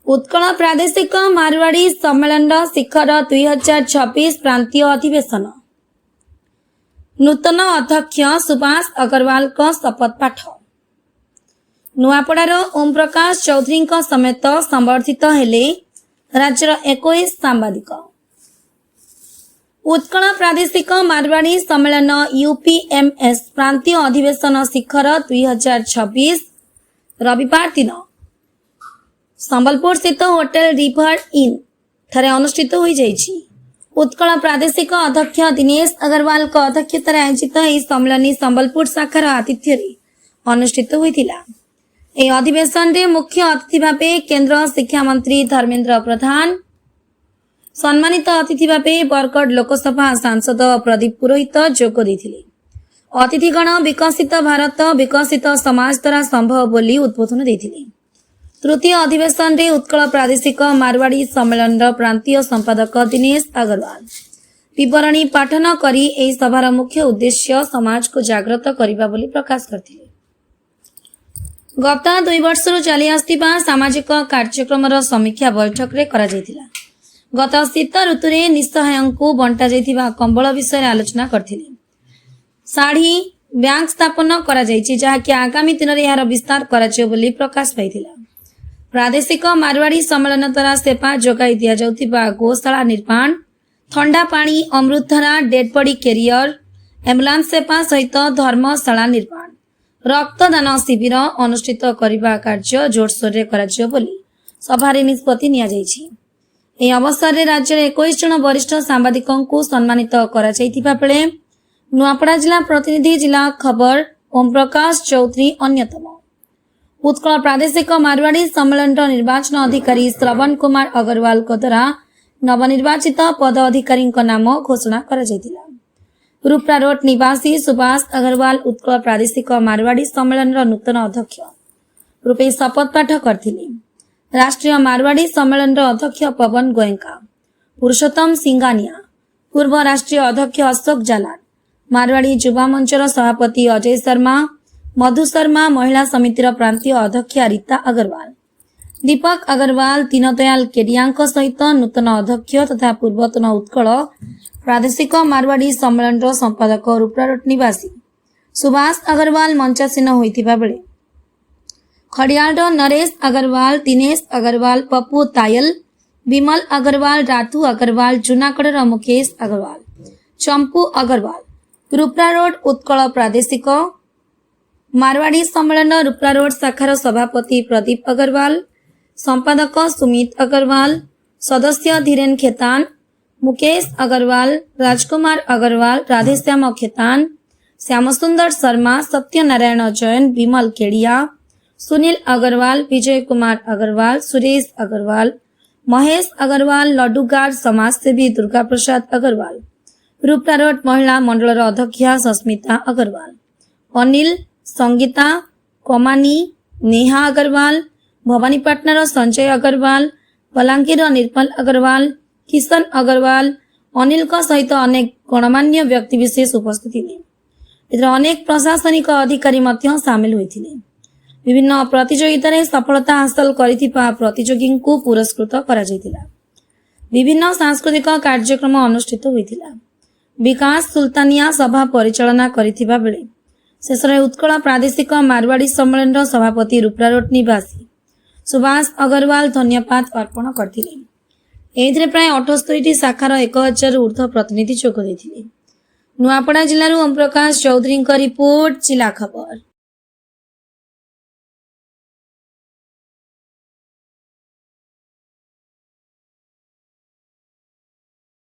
उत्कल प्रादेशिक मारवाड़ी सम्मेलन शिखर 2026 प्रांतीय अधिवेशन नूतन अध्यक्ष सुभाष अग्रवाल का शपथ पाठ नुआपड़ार ओम प्रकाश चौधरी समेत संबर्धित हेले राज्यर 21 सांबादिक। उत्कल प्रादेशिक मारवाड़ी सम्मेलन यूपीएमएस प्रांतीय अधिवेशन शिखर 2026 रविवार दिन संबलपुर स्थित होटेल रिवर इन ठारे अनुष्ठित हो जाइछि। उत्कल प्रादेशिक अध्यक्ष दिनेश अग्रवाल का अध्यक्षतार आयोजित यह सम्मेलन संबलपुर शाखार आतिथ्य अनुष्ठित होइतिला। यह अधिवेशन रे मुख्य अतिथि भावे केंद्र शिक्षा मंत्री धर्मेंद्र प्रधान, सम्मानित अतिथि भावे बरगढ़ लोकसभा सांसद प्रदीप पुरोहित जोग देथिले। अतिथिगण विकसित भारत विकसित समाज द्वारा संभव बोली उद्बोधन देथिले। तृतीय अधिवेशन रे उत्कल प्रादेशिक मारवाड़ी सम्मेलन प्रांतीय संपादक दिनेश अग्रवाल विवरणी पाठन करी एही सभार मुख्य उद्देश्य समाज को जागृत करिबा बोली प्रकाश करथिले। गत 2 वर्षर चली आस्थिबा सामाजिक कार्यक्रम समीक्षा बैठक रे करा जायतिला। गत शीत ऋतु रे निस्सहायंकु बंटा जायतिबा कंबल विषय आलोचना करथिले। साड़ी बैंक स्थापन करा जायछि जहाकि आगामी दिन रे यार विस्तार कराजियो बोली प्रकाश पाइथिला। प्रादेशिक मारवाड़ी सम्मेलन द्वारा सेवा जोगाई दिया जाउतिबा गोशाला निर्माण, ठंडा पानी, अमृतधारा, डेड बॉडी कैरियर, एम्बुलेंस सेवा सहित धर्मशाला निर्माण, रक्तदान शिविर अनुष्ठित करने कार्य जोरसोर रे कराजियो बोली सभारे निष्पत्ति निया जाइछि। एही अवसर रे राज्य 21 जन वरिष्ठ सांबादिकों को सम्मानित करा जाइतिबा बेले नुआपड़ा जिला प्रतिनिधि जिला खबर ओम प्रकाश चौधरी अन्यतम। उत्कल प्रादेशिक मारवाड़ी सम्मेलन निर्वाचन अधिकारी श्रवण कुमार अग्रवाल द्वारा नवनिर्वाचित पद अधिकारी नाम घोषणा करा जायतिला। रूपरा रोड निवासी सुभाष अग्रवाल उत्कल प्रादेशिक मारवाड़ी सम्मेलन नूतन अध्यक्ष रूपे शपथ पाठ करथिले। राष्ट्रीय मारवाड़ी सम्मेलन अध्यक्ष पवन गोयंका, पुरुषोत्तम सिंगानिया, पूर्व राष्ट्रीय अध्यक्ष अशोक जालान, मारवाड़ी युवा मंचर सभापति अजय शर्मा, मधु शर्मा, महिला समितिर प्रांतीय अध्यक्ष रीता अग्रवाल, दीपक अग्रवाल, दीनदयाल केडिया सहित नूतन अध्यक्ष तथा पूर्वतन उत्कल प्रादेशिक मारवाड़ी सम्मेलन संपादक रूपरारोट निवासी सुभाष अग्रवाल मंचासीन होइतिबा बेले खड़ियाल नरेश अग्रवाल, दिनेश अग्रवाल, पप्पू तायल, विमल अग्रवाल, रातू अग्रवाल, जूनागढ़ मुकेश अग्रवाल, चंपू अग्रवाल, रूपरारोट उत्कल प्रादेशिक मारवाड़ी सम्मेलन रूपरारोट शाखार सभापति प्रदीप अग्रवाल, संपादक सुमित अग्रवाल, सदस्य धीरेन खेतान, मुकेश अग्रवाल, राजकुमार अग्रवाल, राधेश्याम खेतान, श्यामसुंदर शर्मा, सत्यनारायण जैन, विमल केडिया, सुनील अग्रवाल, विजय कुमार अग्रवाल, सुरेश अग्रवाल, महेश अग्रवाल, लड्डूगार समाजसेवी दुर्गा प्रसाद अग्रवाल, रूपरारोट महिला मंडल अध्यक्ष सस्मिता अग्रवाल, अनिल, संगीता, कमानी, नेहा अग्रवाल, भवानीपाटनार संजय अग्रवाल, बलांगीर निर्मल अग्रवाल, किशन अग्रवाल, अनिल सहित अनेक गणमान्य व्यक्ति विशेष उपस्थित थे। अनेक प्रशासनिक अधिकारी सामिल होते। विभिन्न प्रतियोगिता रे सफलता हासिल करिथिबा प्रतियोगी को पुरस्कृत करा जायतिला। विभिन्न सांस्कृतिक कार्यक्रम अनुष्ठित होइतिला। विकास सुल्तानिया सभा परिचालना करिथिबा बेले शेषरे उत्कल प्रादेशिक मारवाड़ी सम्मेलन सभापति रूपरारोट निवासी सुभाष अग्रवाल धन्यवाद अर्पण करथिले। एथिरे प्राय 78 शाखार 1000 ऊर्ध्व प्रतिनिधि जोग देथिले। नुआपड़ा जिल्लारू ओम प्रकाश चौधरी रिपोर्ट, जिला खबर।